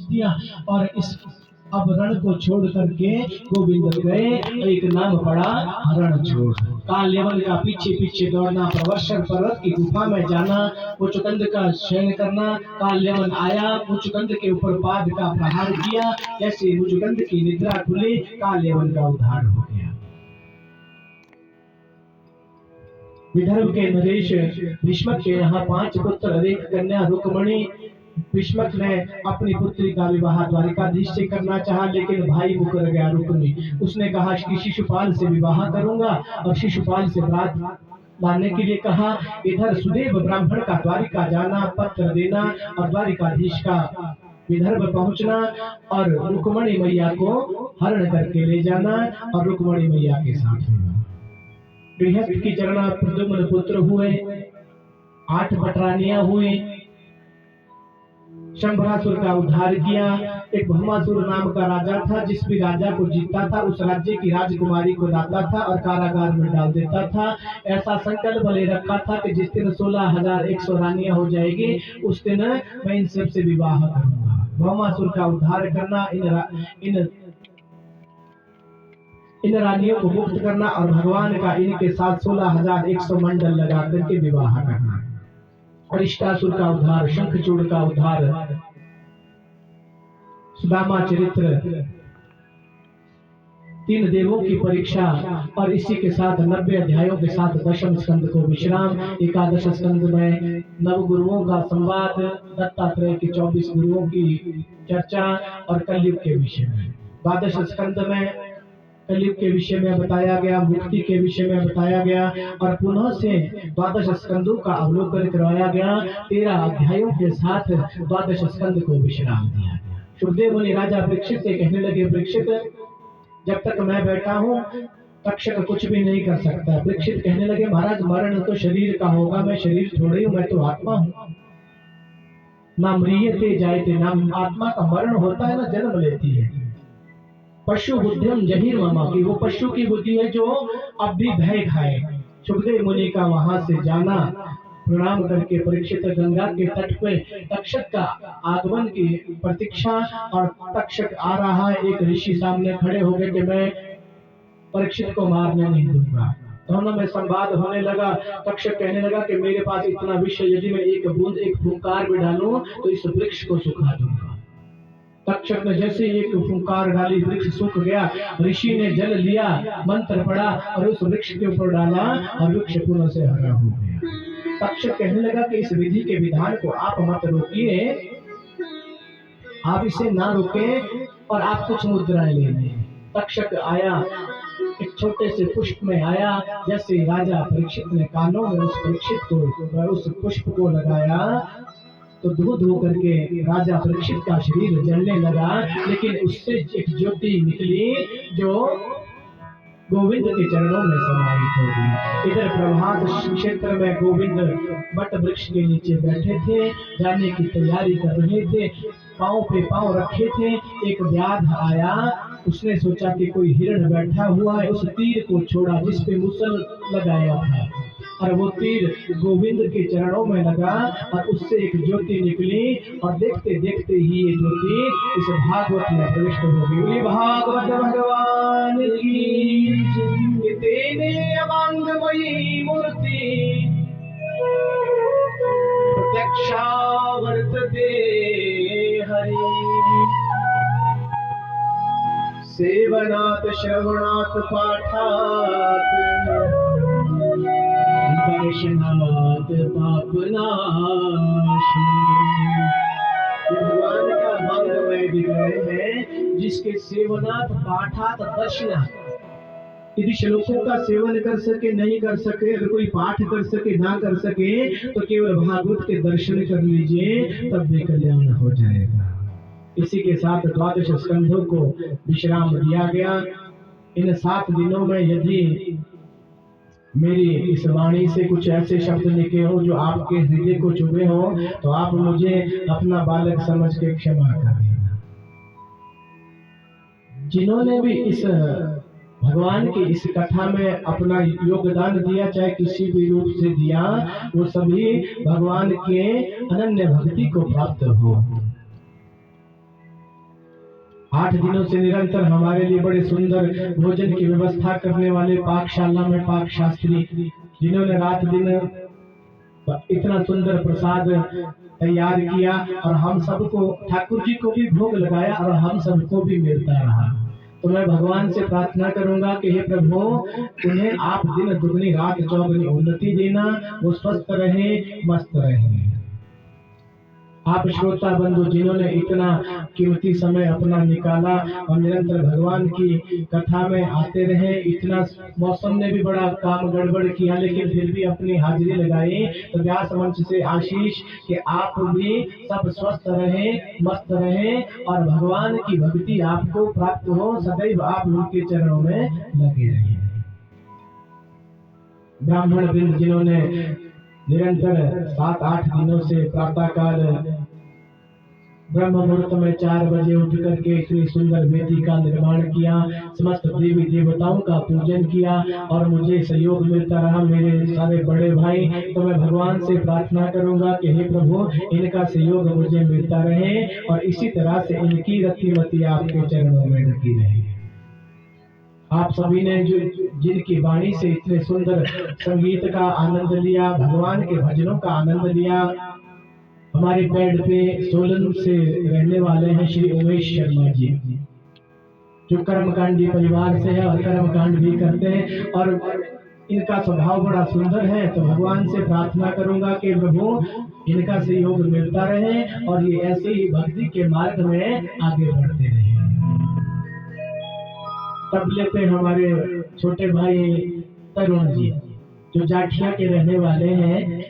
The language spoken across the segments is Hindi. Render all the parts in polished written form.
दिया और इस अब रण को छोड़ करके गोविंद गए। एक नाम पड़ा रण छोड़। काल का पीछे पीछे दौड़ना, प्रवर्षण पर्वत की गुफा में जाना, मुचुकंद का शयन करना। काल आया, मुचुकंद के ऊपर पाद का प्रहार किया। जैसे मुचुकंद की निद्रा खुली, काल का उद्धार हो गया। विदर्भ के नरेश भीष्मक के यहाँ 5 पुत्र, एक कन्या रुक्मणी। भीष्मक ने अपनी पुत्री का विवाह द्वारिकाधीश से करना चाहा, लेकिन भाई मुकर गया रुक्मी। उसने कहा कि शिशुपाल से विवाह करूंगा और शिशुपाल से बरात लाने के लिए कहा। इधर सुदेव ब्राह्मण का द्वारिका जाना, पत्र देना और द्वारिकाधीश का विदर्भ पहुंचना और रुक्मणी मैया को हरण करके ले जाना और रुक्मणी मैया के साथ होना। गृहस्थ की चरणा प्रद्युम्न पुत्र हुए, 8 पटरानियां हुई। शंभरासुर का उद्धार किया। एक भौमासुर नाम का राजा था, जिस भी राजा को जीतता था उस राज्य की राजकुमारी को लाता था और कारागार में डाल देता था। ऐसा संकल्प ले रखा था कि जिस दिन 16,100 रानियां हो जाएगी उस दिन मैं इन सबसे विवाह करूंगा। भौमासुर का उद्धार करना, इन रानियों को मुक्त करना और भगवान का इनके साथ 16,100 मंडल लगा करके विवाह करना। अरिष्टासुर का उद्धार, शंखचूड़ का उद्धार, सुदामा चरित्र, 3 देवों की परीक्षा और इसी के साथ 90 अध्यायों के साथ 10वें स्कंद को विश्राम। 11 स्कंद में नव गुरुओं का संवाद, दत्तात्रेय के 24 गुरुओं की चर्चा और कलयुग के विषय में। 12 स्कंद में कलयुग के विषय में बताया गया, मुक्ति के विषय में बताया गया और पुनः से 12 स्कंदों का अवलोकन करवाया गया। 13 अध्यायों के साथ 12 स्कंद को विश्राम दिया गया। सुखदेव मुनि राजा परीक्षित से कहने लगे, परीक्षित जब तक मैं बैठा हूँ तक्षक कुछ भी नहीं कर सकता। परीक्षित कहने लगे, महाराज मरण तो शरीर का होगा, मैं शरीर थोड़ी हूँ, मैं तो आत्मा हूँ। ना म्रियते जायते, ना आत्मा का मरण होता है ना जन्म लेती है। पशु बुद्धिम जहीर ममा, की वो पशु की बुद्धि है जो अब भी भय खाए। सुखदेव मुनि का वहां से जाना, प्रणाम करके परीक्षित गंगा के तट पे तक्षक का आगमन की प्रतीक्षा और तक्षक आ रहा है। एक ऋषि सामने खड़े हो गए कि मैं परीक्षित को मारने नहीं दूंगा। दोनों में संवाद होने लगा। तक्षक कहने लगा कि मेरे पास इतना विष है, यदि मैं एक बूंद एक फुंकार भी डालूं तो इस वृक्ष को सुखा दूंगा। तक्षक ने जैसे एक फुंकार डाली, वृक्ष सूख गया। ऋषि ने जल लिया, मंत्र पढ़ा और उस वृक्ष के ऊपर डाला और वृक्ष पुनः से हरा हो गया। तक्षक कहने लगा कि इस विधि के विधान को आप मत रोकिए, आप इसे ना रोके और आप कुछ मुद्राएं ले लें। तक्षक आया, एक छोटे से पुष्प में आया। जैसे राजा परीक्षित ने कानों में उस परीक्षित को उस पुष्प को लगाया तो धो धो करके राजा परीक्षित का शरीर जलने लगा, लेकिन उससे एक ज्योति निकली जो गोविंद के चरणों में समाहित हो गई। इधर प्रभात क्षेत्र में गोविंद बट वृक्ष के नीचे बैठे थे, जाने की तैयारी कर रहे थे, पांव पे पांव रखे थे। एक व्याध आया, उसने सोचा कि कोई हिरण बैठा हुआ है, उस तीर को छोड़ा जिस पे मुसल लगाया था और वो तीर गोविंद के चरणों में लगा और उससे एक ज्योति निकली और देखते देखते ही ये ज्योति इस भागवत में प्रविष्ट हो गई। भागवत भगवान की तेने अमांगमयी मूर्ति प्रत्यक्षा वर्तते हरि, सेवनात् श्रवणात् पाठात् दर्शनात् पापनाशम्। भगवान का मंगलमय विग्रह है जिसके सेवनात् पाठात् दर्शनात्। यदि श्लोकों का सेवन कर सके नहीं कर सके, अगर कोई पाठ कर सके ना कर सके तो केवल भागवत के दर्शन कर लीजिए, तब भी कल्याण हो जाएगा। इसी के साथ 12 स्कंधों को विश्राम दिया गया। इन 7 दिनों में यदि मेरी इस वाणी से कुछ ऐसे शब्द निकले हो जो आपके हृदय को चुभे हो तो आप मुझे अपना बालक समझ के क्षमा कर देना। जिन्होंने भी इस भगवान की इस कथा में अपना योगदान दिया, चाहे किसी भी रूप से दिया, वो सभी भगवान के अनन्य भक्ति को प्राप्त हो। 8 दिनों से निरंतर हमारे लिए बड़े सुंदर भोजन की व्यवस्था करने वाले पाकशाला में पाक शास्त्री, जिन्होंने रात दिन इतना सुंदर प्रसाद तैयार किया और हम सबको, ठाकुर जी को भी भोग लगाया और हम सबको भी मिलता रहा। तो मैं भगवान से प्रार्थना करूंगा कि हे प्रभु, उन्हें आप दिन दुगनी रात चौगुनी उन्नति देना, वो स्वस्थ रहे, मस्त रहे। आप श्रोता बंधु जिन्होंने इतना कीमती समय अपना निकाला और निरंतर भगवान की कथा में आते रहे, इतना मौसम ने भी बड़ा काम गड़बड़ किया लेकिन फिर भी अपनी हाजिरी लगाई, तो व्यास मंच से आशीष कि आप भी सब स्वस्थ रहे, मस्त रहे और भगवान की भक्ति आपको प्राप्त हो, सदैव आप उनके चरणों में लगे रहे। ब्राह्मण वृंद जिन्होंने निरंतर 7-8 दिनों से प्रातः काल ब्रह्म मुहूर्त में 4 बजे उठ करके इतनी सुंदर वेदी का निर्माण किया, समस्त देवी देवताओं का पूजन किया और मुझे सहयोग मिलता रहा मेरे सारे बड़े भाई। तो मैं भगवान से प्रार्थना करूंगा कि हे प्रभु, इनका सहयोग मुझे मिलता रहे और इसी तरह से इनकी रतिमती आपके चरणों में ढकी रहे। आप सभी ने जो जिनकी वाणी से इतने सुंदर संगीत का आनंद लिया, भगवान के भजनों का आनंद लिया, हमारे पेड़ पे सोलन से रहने वाले हैं श्री उमेश शर्मा जी, जो कर्मकांडी परिवार से है और कर्मकांड भी करते हैं और इनका स्वभाव बड़ा सुंदर है। तो भगवान से प्रार्थना करूंगा कि प्रभु, इनका सहयोग मिलता रहे और ये ऐसे ही भक्ति के मार्ग में आगे बढ़ते रहे। तबले पे हमारे छोटे भाई तरुण जी, जो जाठिया के रहने वाले हैं,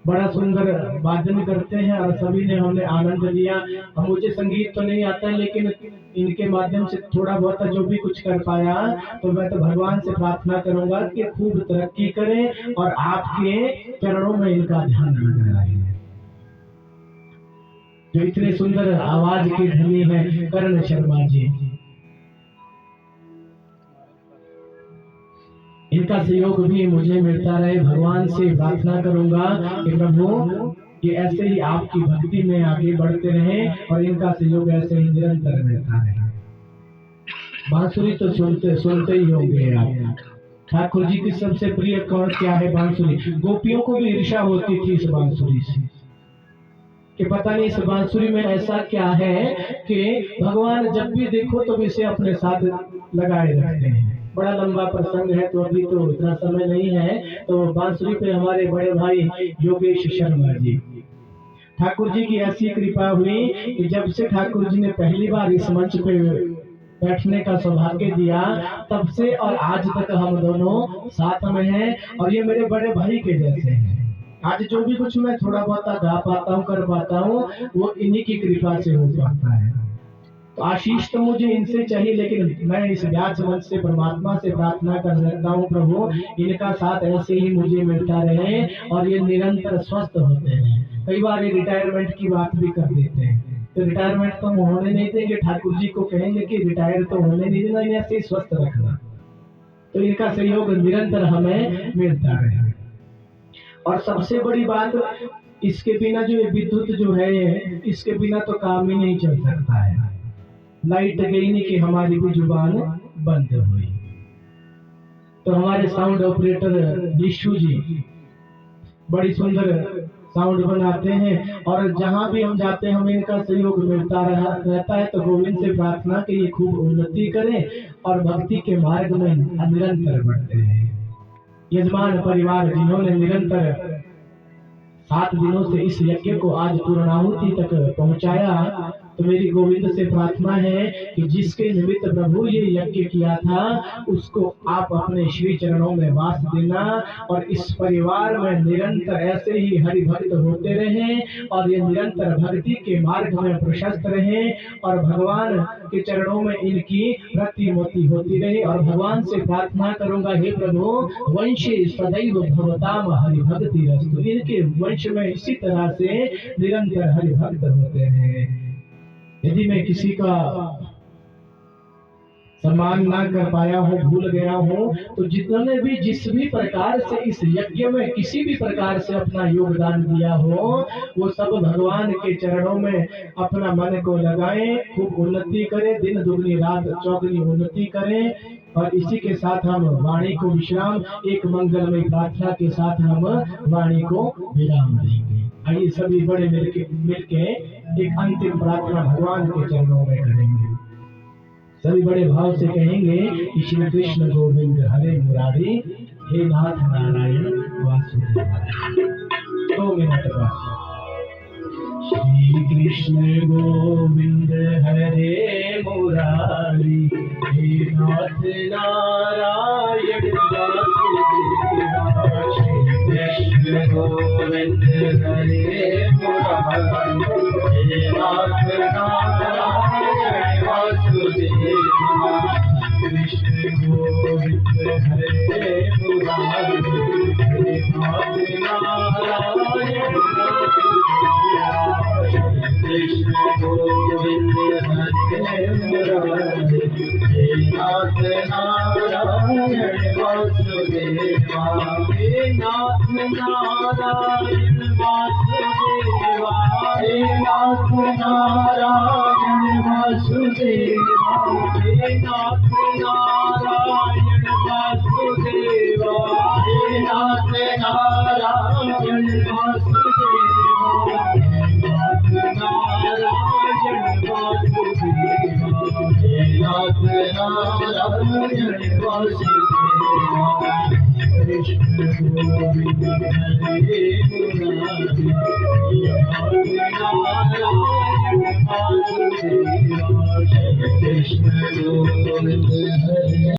बड़ा सुंदर वादन करते हैं और सभी ने हमने आनंद लिया। और मुझे संगीत तो नहीं आता है लेकिन इनके माध्यम से थोड़ा बहुत जो भी कुछ कर पाया, तो मैं तो भगवान से प्रार्थना करूंगा कि खूब तरक्की करें और आपके चरणों में इनका ध्यान लगा रहे। जो इतने सुंदर आवाज के धनी है करण शर्मा जी, इनका सहयोग भी मुझे मिलता रहे। भगवान से प्रार्थना करूंगा कि प्रभु, ये ऐसे ही आपकी भक्ति में आगे बढ़ते रहे और इनका सहयोग ऐसे ही निरंतर मिलता रहे। बांसुरी तो सुनते ही होंगे आप। ठाकुर जी की सबसे प्रिय कौन क्या है? बांसुरी। गोपियों को भी ईर्ष्या होती थी इस बांसुरी से कि पता नहीं इस बांसुरी में ऐसा क्या है कि भगवान जब भी देखो तो इसे अपने साथ लगाए रखते हैं। बड़ा लंबा प्रसंग है तो अभी तो इतना समय नहीं है। तो बांसुरी पे हमारे बड़े भाई योगेश शर्मा जी, ठाकुर जी की ऐसी कृपा हुई कि जब से ठाकुर जी ने पहली बार इस मंच पे बैठने का सौभाग्य दिया, तब से और आज तक हम दोनों साथ में हैं और ये मेरे बड़े भाई के जैसे हैं। आज जो भी कुछ मैं थोड़ा बहुत गा पाता हूँ, कर पाता हूँ, वो इन्हीं की कृपा से हो पाता है। तो आशीष तो मुझे इनसे चाहिए, लेकिन मैं इस व्यास मंच से परमात्मा से प्रार्थना कर सकता हूँ, प्रभु इनका साथ ऐसे ही मुझे मिलता रहे और ये निरंतर स्वस्थ होते हैं। कई बार ये रिटायरमेंट की बात भी कर देते हैं, तो रिटायरमेंट तो होने नहीं देंगे, ठाकुर जी को कहेंगे कि रिटायर तो होने नहीं देना, इन्हें ऐसे ही स्वस्थ रखना। तो इनका सहयोग निरंतर हमें मिलता रहे। और सबसे बड़ी बात, इसके बिना जो ये विद्युत जो है, इसके बिना तो काम ही नहीं चल सकता है। लाइट गई नहीं कि हमारी भी जुबान बंद हुई। तो हमारे साउंड ऑपरेटर विशु जी बड़ी सुंदर साउंड बनाते हैं और जहां भी हम जाते हैं हमें इनका सहयोग मिलता रहता है। तो गोविंद से प्रार्थना कि ये खूब उन्नति करें और भक्ति के मार्ग में निरंतर बढ़ते हैं। यजमान परिवार जिन्होंने निरंतर 7 दिनों से इस यज्ञ को आज पूर्णाहुति तक पहुंचाया, तो मेरी गोविंद से प्रार्थना है कि जिसके निमित्त प्रभु ये यज्ञ किया था, उसको आप अपने श्री चरणों में वास देना और इस परिवार में निरंतर ऐसे ही हरि भक्त होते रहें और ये निरंतर भक्ति के मार्ग में प्रशस्त रहें और भगवान के चरणों में इनकी रतिमति होती रहे। और भगवान से प्रार्थना करूंगा, हे प्रभु वंशे सदैव भवताम हरि भक्ति रस्तु, इनके वंश में इसी तरह से निरंतर हरि भक्त होते हैं। यदि मैं किसी का सम्मान ना कर पाया हो, भूल गया हो, तो जितने भी जिस भी प्रकार से इस यज्ञ में किसी भी प्रकार से अपना योगदान दिया हो, वो सब भगवान के चरणों में अपना मन को लगाएं, खूब उन्नति करें, दिन दुगनी रात चौगनी उन्नति करें। और इसी के साथ हम वाणी को विश्राम, एक मंगलमय प्रार्थना के साथ हम वाणी को विराम देंगे। आइए सभी बड़े मिलके एक अंतिम प्रार्थना भगवान के चरणों में करेंगे। सभी बड़े भाव से कहेंगे कि श्री कृष्ण गोविंद हरे मुरारी, हे नाथ नारायण वासुदेव। 2 मिनट बस। श्री कृष्ण गोविंद हरे मुरारी, हे नाथ नारायण वासुदेव। श्री कृष्ण गोविंद हरे मुरारी, हे नाथ नारायण वासुदेव। कृष्ण गोविंद हरे मुरारी, हे नाथ नारायण कृष्ण गोविंद हरे मुरारी, हे नाथ नारायण वासुदेवा। हे नाथ नारायण वासुदेवा, हे नाथ नारायण वासुदेवा, हे नाथ नारायण वासुदेवा, हे नाथ नारायण वासुदेवा, नारायण वासुदेवा, हे नाथ नारायण वासुदेवा। कृष्ण गोविंद हरे मुरारी, हे नाथ नारायण वासुदेवा। कृष्ण गोविंद हरे